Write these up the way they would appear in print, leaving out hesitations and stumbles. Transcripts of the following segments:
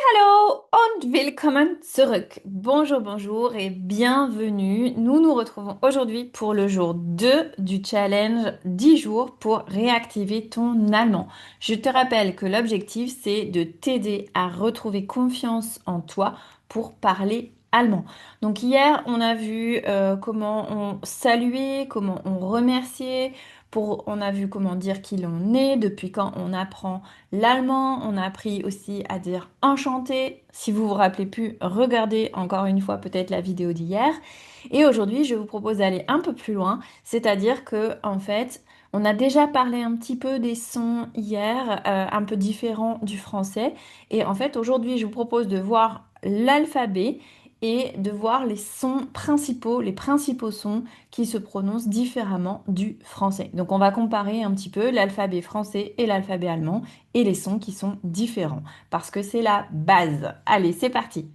Hallo und willkommen zurück. Bonjour, bonjour et bienvenue. Nous nous retrouvons aujourd'hui pour le jour 2 du challenge 10 jours pour réactiver ton allemand. Je te rappelle que l'objectif, c'est de t'aider à retrouver confiance en toi pour parler allemand. Donc hier, on a vu comment on saluait, comment on remerciait, on a vu comment dire qui l'on est, depuis quand on apprend l'allemand. On a appris aussi à dire enchanté. Si vous vous rappelez plus, regardez encore une fois peut-être la vidéo d'hier. Et aujourd'hui, je vous propose d'aller un peu plus loin, c'est-à-dire que en fait, on a déjà parlé un petit peu des sons hier, un peu différents du français. Et en fait, aujourd'hui, je vous propose de voir l'alphabet et de voir les principaux sons qui se prononcent différemment du français. Donc on va comparer un petit peu l'alphabet français et l'alphabet allemand et les sons qui sont différents, parce que c'est la base. Allez, c'est parti.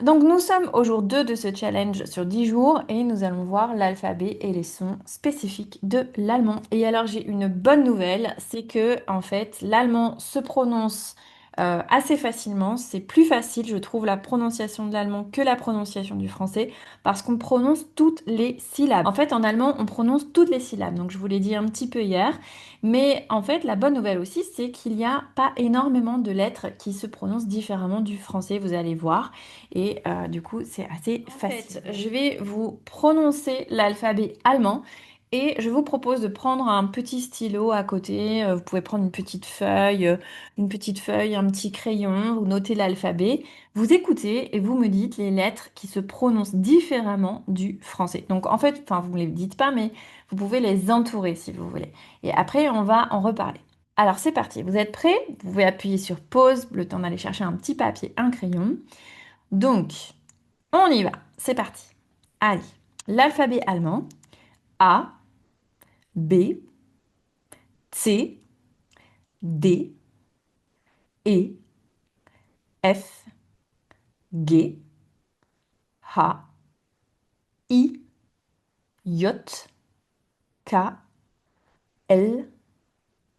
Donc nous sommes au jour 2 de ce challenge sur 10 jours et nous allons voir l'alphabet et les sons spécifiques de l'allemand. Et alors j'ai une bonne nouvelle, c'est que en fait l'allemand se prononce assez facilement. C'est plus facile, je trouve, la prononciation de l'allemand que la prononciation du français parce qu'on prononce toutes les syllabes. En fait en allemand on prononce toutes les syllabes, donc je vous l'ai dit un petit peu hier. Mais en fait, la bonne nouvelle aussi, c'est qu'il n'y a pas énormément de lettres qui se prononcent différemment du français, vous allez voir. Et du coup, c'est assez facile. Je vais vous prononcer l'alphabet allemand et je vous propose de prendre un petit stylo à côté. Vous pouvez prendre une petite feuille, un petit crayon, vous notez l'alphabet. Vous écoutez et vous me dites les lettres qui se prononcent différemment du français. Donc en fait, enfin, vous ne les dites pas, mais vous pouvez les entourer si vous voulez. Et après, on va en reparler. Alors c'est parti, vous êtes prêts? Vous pouvez appuyer sur pause, le temps d'aller chercher un petit papier, un crayon. Donc, on y va, c'est parti. Allez, l'alphabet allemand. A, B, C, D, E, F, G, H, I, J, K, L,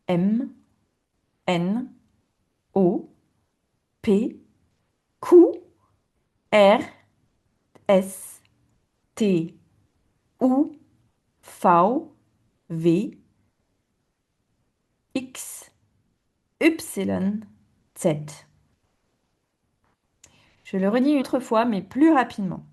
M, N, O, P, Q, R, S, T, U, V, W, X, Y, Z. Je le redis une autre fois, mais plus rapidement.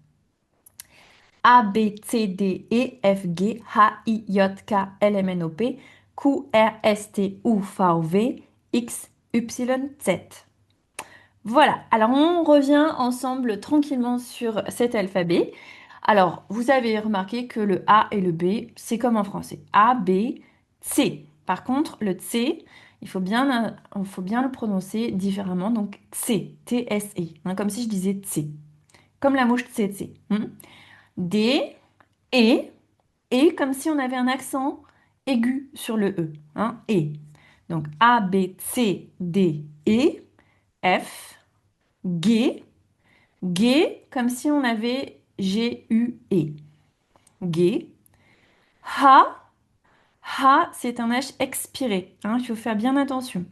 A, B, C, D, E, F, G, H, I, J, K, L, M, N, O, P, Q, R, S, T, U, V, W, X, Y, Z. Voilà, alors on revient ensemble tranquillement sur cet alphabet. Alors, vous avez remarqué que le A et le B, c'est comme en français. A, B, C. Par contre, le C, il faut bien le prononcer différemment. Donc, C, T-S-E, hein, comme si je disais C. Comme la mouche tsetse. D, E, et comme si on avait un accent aigu sur le E. Hein, et. Donc A, B, C, D, E, F, G, G, comme si on avait G, U, E. G, H, H, c'est un H expiré. Hein, il faut faire bien attention.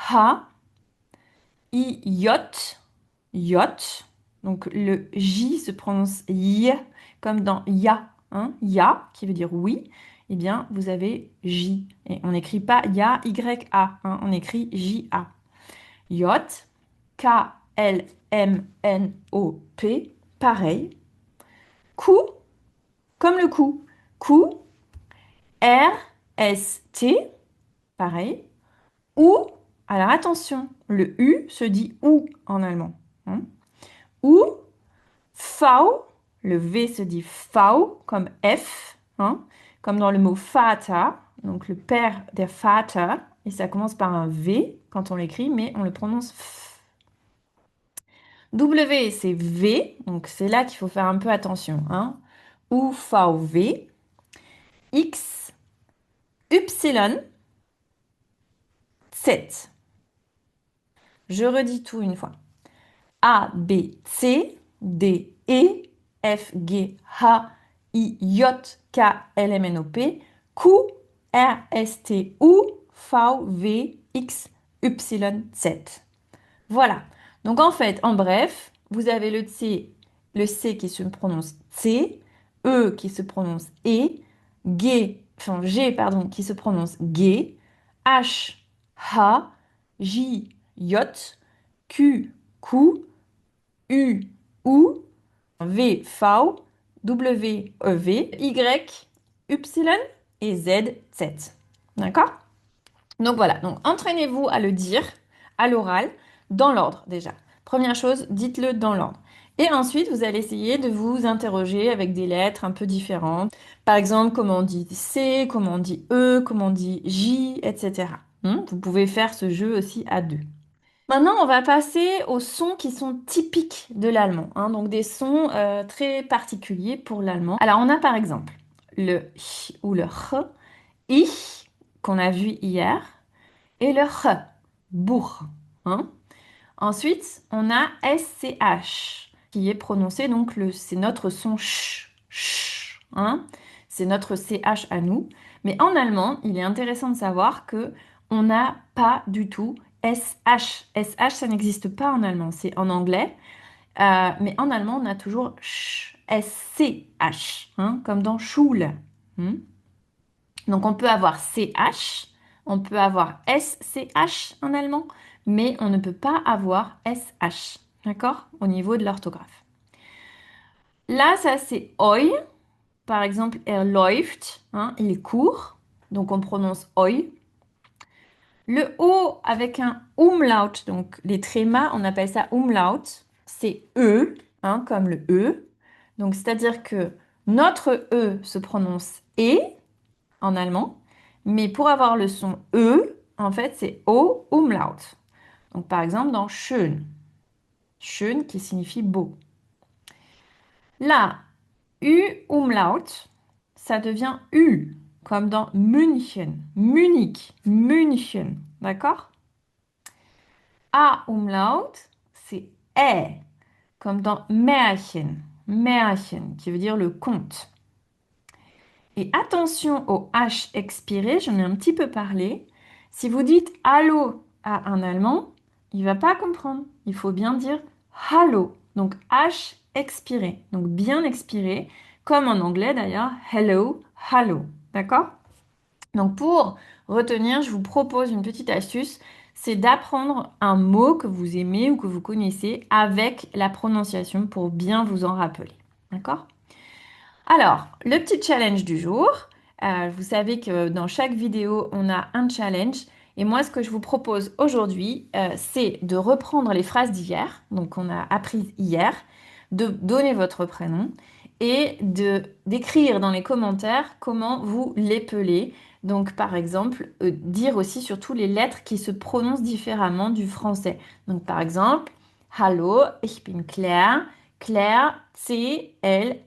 H, I, J, J. Donc le J se prononce Y, comme dans ya, hein, ya, qui veut dire oui. Eh bien, vous avez J. Et on n'écrit pas ya, Y-A, hein, on écrit J-A. J, K, L, M, N, O, P, pareil. Q, comme le coup. Q, R, S, T, pareil. Ou, alors attention, le U se dit OU en allemand. Hein. Ou, V, le V se dit V comme F, hein, comme dans le mot Vater, donc le père der Vater, et ça commence par un V quand on l'écrit, mais on le prononce F. W, c'est V, donc c'est là qu'il faut faire un peu attention. Hein. Ou, V, V. X, Y, Z. Je redis tout une fois. A, B, C, D, E, F, G, H, I, J, K, L, M, N, O, P, Q, R, S, T, U, V, W, X, Y, Z. Voilà. Donc en fait, en bref, vous avez le C qui se prononce C, E qui se prononce E, G, pardon, qui se prononce G, H, H, J, J, Q, Q, U, U, V, V, W, V, Y, Y et Z, Z. D'accord? Donc voilà, donc entraînez-vous à le dire à l'oral dans l'ordre déjà. Première chose, dites-le dans l'ordre. Et ensuite, vous allez essayer de vous interroger avec des lettres un peu différentes. Par exemple, comment on dit C, comment on dit E, comment on dit J, etc. Vous pouvez faire ce jeu aussi à deux. Maintenant, on va passer aux sons qui sont typiques de l'allemand, donc des sons très particuliers pour l'allemand. Alors, on a par exemple le ch ou le ch, ich, qu'on a vu hier, et le r, bourg. hein. Ensuite, on a SCH, qui est prononcé, donc c'est notre son ch. C'est notre CH à nous. Mais en allemand, il est intéressant de savoir que on n'a pas du tout SH. SH, ça n'existe pas en allemand, c'est en anglais. Mais en allemand, on a toujours SCH, comme dans Schule. hein. Donc on peut avoir CH, on peut avoir SCH en allemand, mais on ne peut pas avoir SH, d'accord? Au niveau de l'orthographe. Là, ça c'est oi. Par exemple, er läuft, il court. Donc on prononce oi. Le O avec un umlaut, donc les trémas, on appelle ça umlaut. C'est E, comme le E. Donc c'est-à-dire que notre E se prononce E en allemand, mais pour avoir le son E, en fait, c'est O umlaut. Donc, par exemple, dans schön, schön qui signifie beau. Là, U umlaut, ça devient U, comme dans München, Munich, München, d'accord? A umlaut, c'est E, comme dans Märchen, Märchen, qui veut dire le conte. Et attention au H expiré, j'en ai un petit peu parlé. Si vous dites allô à un Allemand, il va pas comprendre. Il faut bien dire hallo. Donc H expiré. Donc bien expiré, comme en anglais d'ailleurs, hello, hallo. D'accord? Donc pour retenir, je vous propose une petite astuce, c'est d'apprendre un mot que vous aimez ou que vous connaissez avec la prononciation pour bien vous en rappeler. D'accord? Alors, le petit challenge du jour. Vous savez que dans chaque vidéo, on a un challenge. Et moi, ce que je vous propose aujourd'hui, c'est de reprendre les phrases d'hier, donc qu'on a apprises hier, de donner votre prénom et de d'écrire dans les commentaires comment vous l'épelez. Donc, par exemple, dire aussi surtout les lettres qui se prononcent différemment du français. Donc, par exemple, Hallo, ich bin Claire. Claire, C-L-A-I-R-E.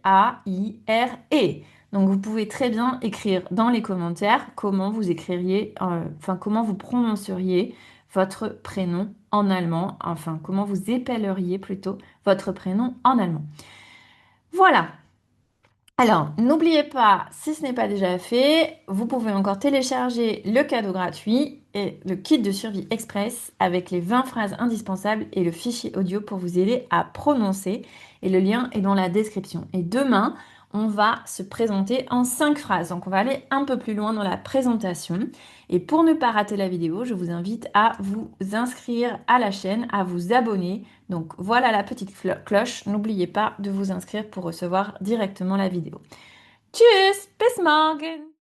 Donc vous pouvez très bien écrire dans les commentaires comment vous écririez, enfin comment vous prononceriez votre prénom en allemand, enfin comment vous épelleriez plutôt votre prénom en allemand. Voilà. Alors, n'oubliez pas, si ce n'est pas déjà fait, vous pouvez encore télécharger le cadeau gratuit et le kit de survie express avec les 20 phrases indispensables et le fichier audio pour vous aider à prononcer. Et le lien est dans la description. Et demain, on va se présenter en 5 phrases. Donc, on va aller un peu plus loin dans la présentation. Et pour ne pas rater la vidéo, je vous invite à vous inscrire à la chaîne, à vous abonner. Donc voilà la petite cloche. N'oubliez pas de vous inscrire pour recevoir directement la vidéo. Tschüss, bis morgen!